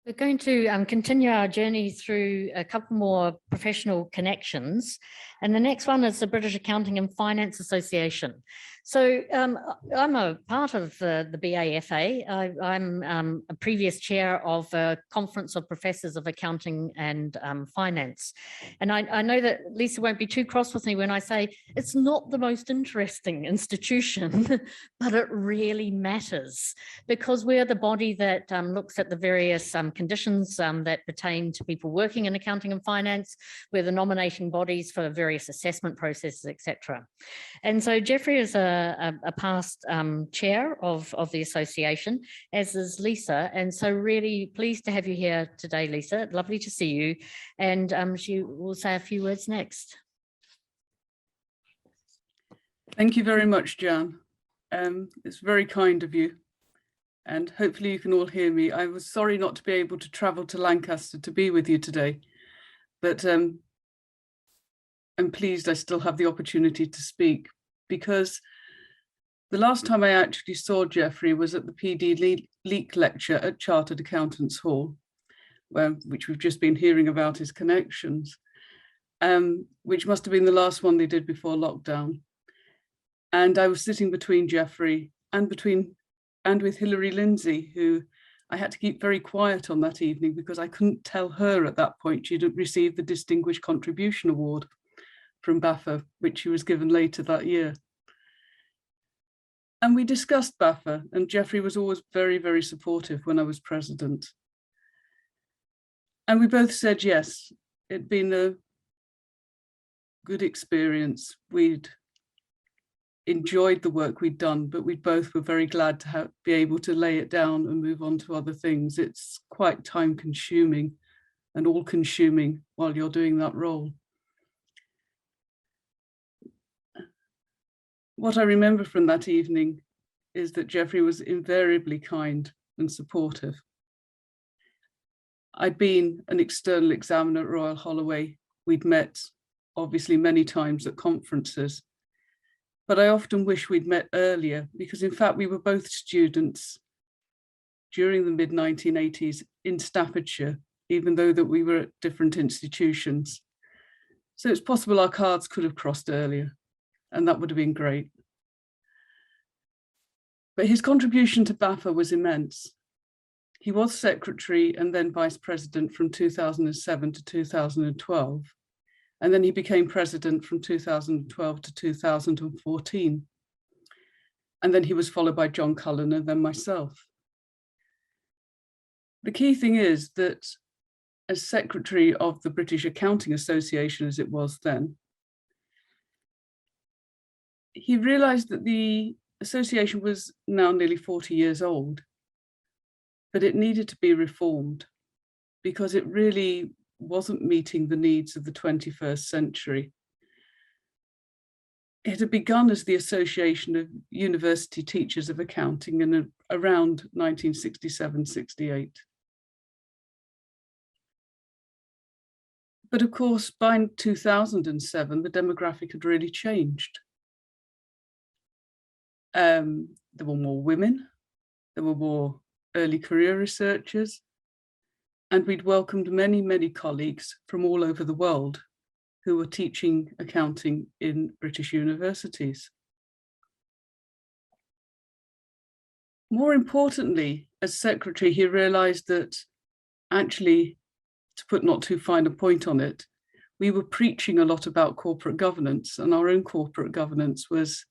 We're going to continue our journey through a couple more professional connections. And the next one is the British Accounting and Finance Association. So I'm a part of the BAFA. I'm a previous chair of a Conference of Professors of Accounting and Finance. And I know that Lisa won't be too cross with me when I say it's not the most interesting institution, but it really matters because we're the body that looks at the various conditions that pertain to people working in accounting and finance. We're the nominating bodies for various assessment processes, etc. And so Jeffrey is a past chair of the association, as is Lisa. And so really pleased to have you here today, Lisa. Lovely to see you. And she will say a few words next. Thank you very much, Jan. It's very kind of you. And hopefully you can all hear me. I was sorry not to be able to travel to Lancaster to be with you today, but I'm pleased I still have the opportunity to speak, because the last time I actually saw Jeffrey was at the PD Leak lecture at Chartered Accountants Hall, which we've just been hearing about his connections, which must have been the last one they did before lockdown. And I was sitting between Jeffrey and with Hilary Lindsay, who I had to keep very quiet on that evening because I couldn't tell her at that point she'd received the Distinguished Contribution Award from BAFA, which she was given later that year. And we discussed BAFA, and Jeffrey was always very, very supportive when I was president. And we both said yes, it'd been a good experience. We'd enjoyed the work we'd done, but we both were very glad to be able to lay it down and move on to other things. It's quite time consuming and all consuming while you're doing that role. What I remember from that evening is that Jeffrey was invariably kind and supportive. I'd been an external examiner at Royal Holloway. We'd met obviously many times at conferences, but I often wish we'd met earlier because in fact we were both students during the mid-1980s in Staffordshire, even though that we were at different institutions. So it's possible our paths could have crossed earlier, and that would have been great. But his contribution to BAFA was immense. He was secretary and then vice president from 2007 to 2012. And then he became president from 2012 to 2014. And then he was followed by John Cullen and then myself. The key thing is that as secretary of the British Accounting Association, as it was then, he realized that the association was now nearly 40 years old, but it needed to be reformed because it really wasn't meeting the needs of the 21st century. It had begun as the Association of University Teachers of Accounting in around 1967-68. But of course, by 2007, the demographic had really changed. There were more women, there were more early career researchers, and we'd welcomed many, many colleagues from all over the world who were teaching accounting in British universities. More importantly, as secretary, he realized that actually, to put not too fine a point on it, we were preaching a lot about corporate governance, and our own corporate governance was,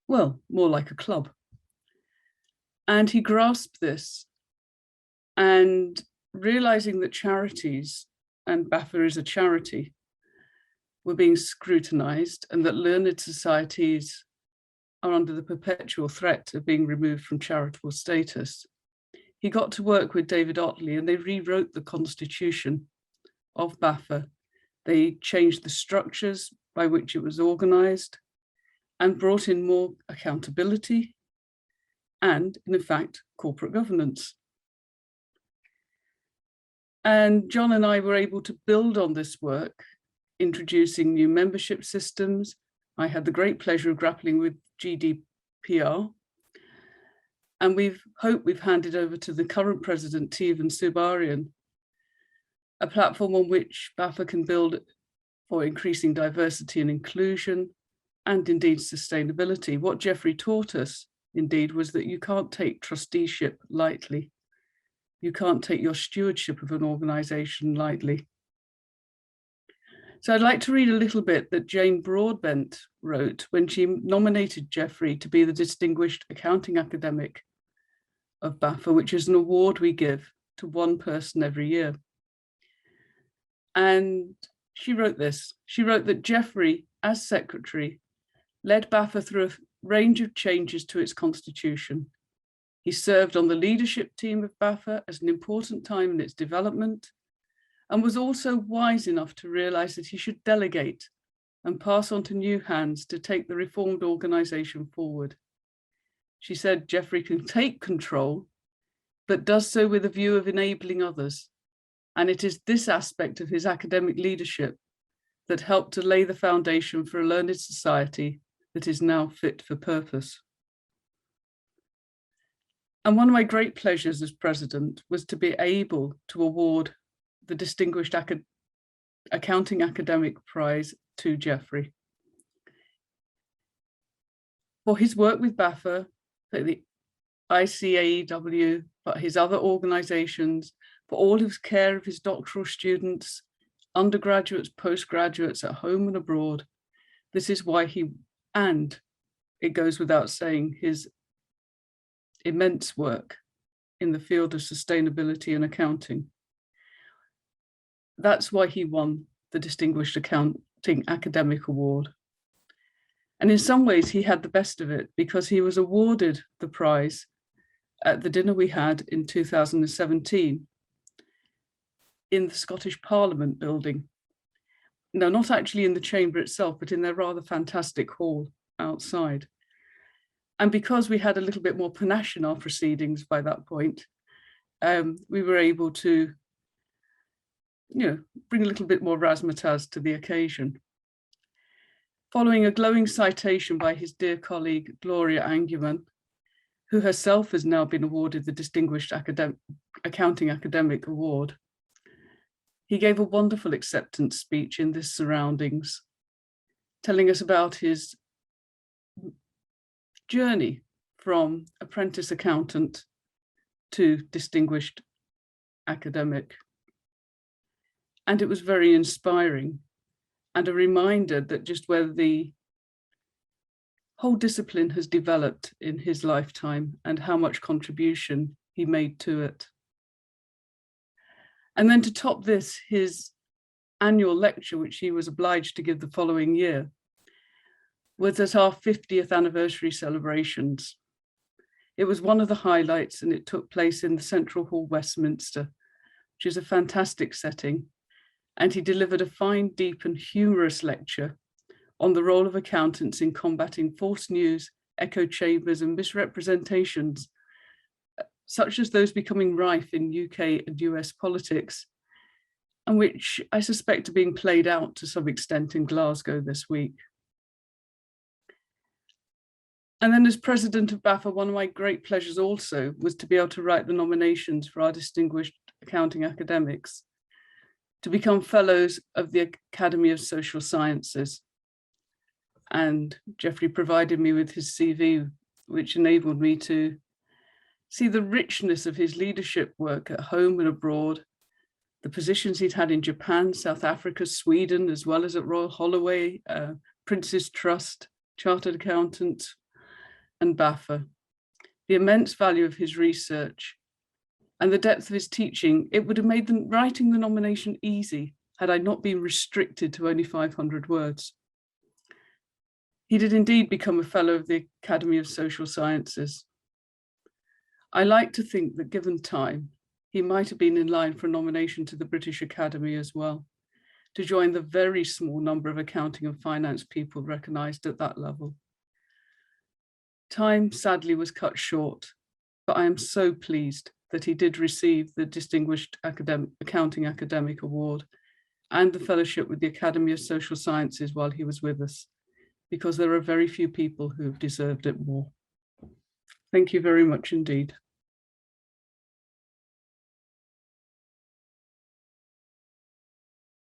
well, more like a club. And he grasped this, and realizing that charities, and BAFA is a charity, were being scrutinized and that learned societies are under the perpetual threat of being removed from charitable status, he got to work with David Otley and they rewrote the constitution of BAFA. They changed the structures by which it was organized and brought in more accountability and, in fact, corporate governance. And John and I were able to build on this work, introducing new membership systems. I had the great pleasure of grappling with GDPR And we've handed over to the current president, Tevan Subarian, a platform on which BAFA can build for increasing diversity and inclusion, and indeed sustainability. What Geoffrey taught us, indeed, was that you can't take trusteeship lightly. You can't take your stewardship of an organization lightly. So I'd like to read a little bit that Jane Broadbent wrote when she nominated Geoffrey to be the Distinguished Accounting Academic of BAFA, which is an award we give to one person every year. And she wrote this. She wrote that Geoffrey, as secretary, led BAFA through a range of changes to its constitution. He served on the leadership team of BAFA at an important time in its development, and was also wise enough to realize that he should delegate and pass on to new hands to take the reformed organization forward. She said Geoffrey can take control, but does so with a view of enabling others. And it is this aspect of his academic leadership that helped to lay the foundation for a learned society that is now fit for purpose. And one of my great pleasures as president was to be able to award the Distinguished Accounting Academic Prize to Geoffrey for his work with BAFA, the ICAEW, but his other organizations, for all his care of his doctoral students, undergraduates, postgraduates at home and abroad. This is why and it goes without saying, his immense work in the field of sustainability and accounting. That's why he won the Distinguished Accounting Academic Award. And in some ways, he had the best of it because he was awarded the prize at the dinner we had in 2017 in the Scottish Parliament building. No, not actually in the chamber itself, but in their rather fantastic hall outside. And because we had a little bit more panache in our proceedings by that point, we were able to bring a little bit more razzmatazz to the occasion. Following a glowing citation by his dear colleague, Gloria Anguman, who herself has now been awarded the Distinguished Accounting Academic Award, he gave a wonderful acceptance speech in this surroundings, telling us about his journey from apprentice accountant to distinguished academic. And it was very inspiring and a reminder that just where the whole discipline has developed in his lifetime and how much contribution he made to it. And then to top this, his annual lecture, which he was obliged to give the following year, was at our 50th anniversary celebrations. It was one of the highlights, and it took place in the Central Hall, Westminster, which is a fantastic setting. And he delivered a fine, deep and humorous lecture on the role of accountants in combating false news, echo chambers and misrepresentations, such as those becoming rife in UK and US politics, and which I suspect are being played out to some extent in Glasgow this week. And then as president of BAFA, one of my great pleasures also was to be able to write the nominations for our distinguished accounting academics to become fellows of the Academy of Social Sciences. And Geoffrey provided me with his CV, which enabled me to see the richness of his leadership work at home and abroad, the positions he'd had in Japan, South Africa, Sweden, as well as at Royal Holloway, Prince's Trust, Chartered Accountant, and BAFA. The immense value of his research and the depth of his teaching, it would have made writing the nomination easy had I not been restricted to only 500 words. He did indeed become a fellow of the Academy of Social Sciences. I like to think that given time, he might have been in line for a nomination to the British Academy as well, to join the very small number of accounting and finance people recognised at that level. Time sadly was cut short, but I am so pleased that he did receive the Distinguished Accounting Academic Award and the fellowship with the Academy of Social Sciences while he was with us, because there are very few people who have deserved it more. Thank you very much indeed.